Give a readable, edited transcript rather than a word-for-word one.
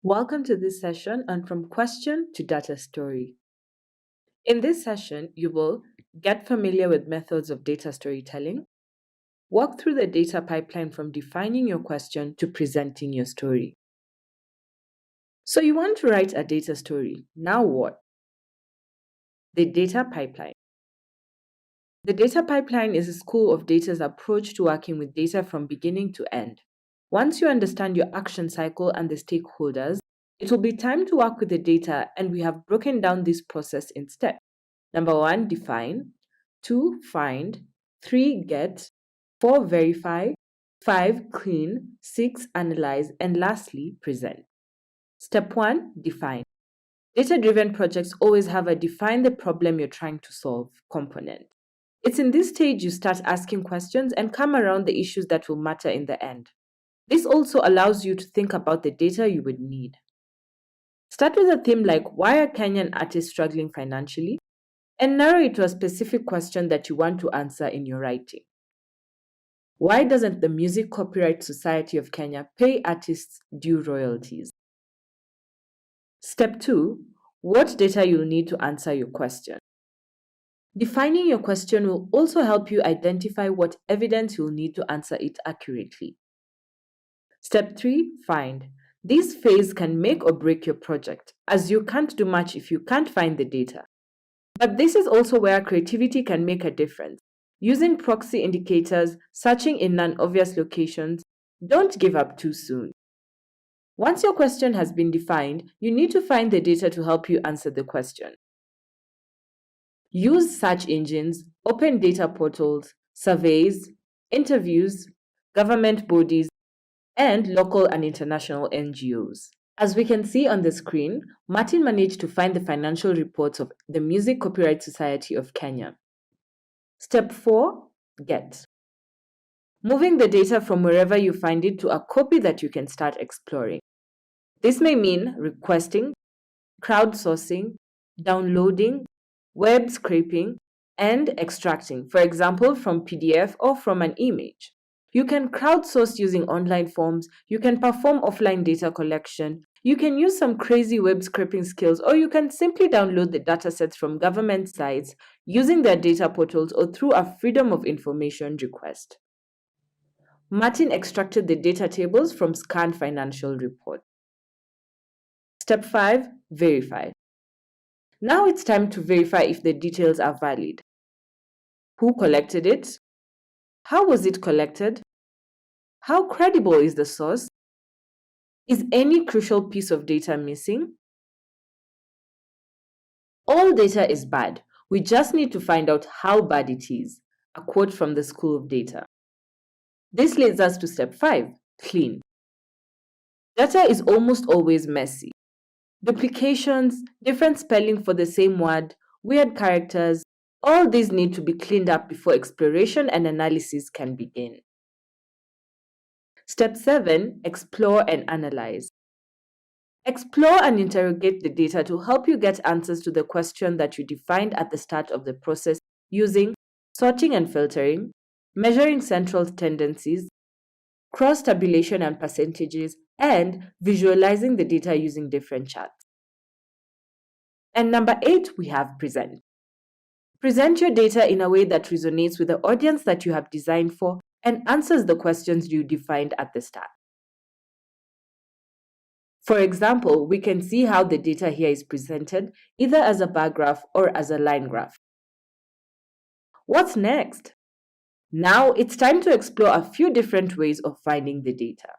Welcome to this session on From Question to Data Story. In this session, you will get familiar with methods of data storytelling, walk through the data pipeline from defining your question to presenting your story. So, you want to write a data story. Now, what? The data pipeline. The data pipeline is a school of data's approach to working with data from beginning to end. Once you understand your action cycle and the stakeholders, it will be time to work with the data, and we have broken down this process in steps. Number 1, define. 2, find. 3, get. 4, verify. 5, clean. 6, analyze. And lastly, present. Step 1, define. Data-driven projects always have a define the problem you're trying to solve component. It's in this stage you start asking questions and come around the issues that will matter in the end. This also allows you to think about the data you would need. Start with a theme like why are Kenyan artists struggling financially? And narrow it to a specific question that you want to answer in your writing. Why doesn't the Music Copyright Society of Kenya pay artists due royalties? Step 2, what data you'll need to answer your question. Defining your question will also help you identify what evidence you'll need to answer it accurately. Step 3, find. This phase can make or break your project, as you can't do much if you can't find the data. But this is also where creativity can make a difference. Using proxy indicators, searching in non-obvious locations, don't give up too soon. Once your question has been defined, you need to find the data to help you answer the question. Use search engines, open data portals, surveys, interviews, government bodies, and local and international NGOs. As we can see on the screen, Martin managed to find the financial reports of the Music Copyright Society of Kenya. Step 4, get. Moving the data from wherever you find it to a copy that you can start exploring. This may mean requesting, crowdsourcing, downloading, web scraping, and extracting, for example, from PDF or from an image. You can crowdsource using online forms, you can perform offline data collection, you can use some crazy web scraping skills, or you can simply download the datasets from government sites using their data portals or through a Freedom of Information request. Martin extracted the data tables from scanned financial reports. Step 5, verify. Now it's time to verify if the details are valid. Who collected it? How was it collected? How credible is the source? Is any crucial piece of data missing? All data is bad. We just need to find out how bad it is. A quote from the School of Data. This leads us to step 5, clean. Data is almost always messy. Duplications, different spelling for the same word, weird characters, all these need to be cleaned up before exploration and analysis can begin. Step 7, explore and analyze. Explore and interrogate the data to help you get answers to the question that you defined at the start of the process using sorting and filtering, measuring central tendencies, cross-tabulation and percentages, and visualizing the data using different charts. And number 8, we have present. Present your data in a way that resonates with the audience that you have designed for and answers the questions you defined at the start. For example, we can see how the data here is presented either as a bar graph or as a line graph. What's next? Now it's time to explore a few different ways of finding the data.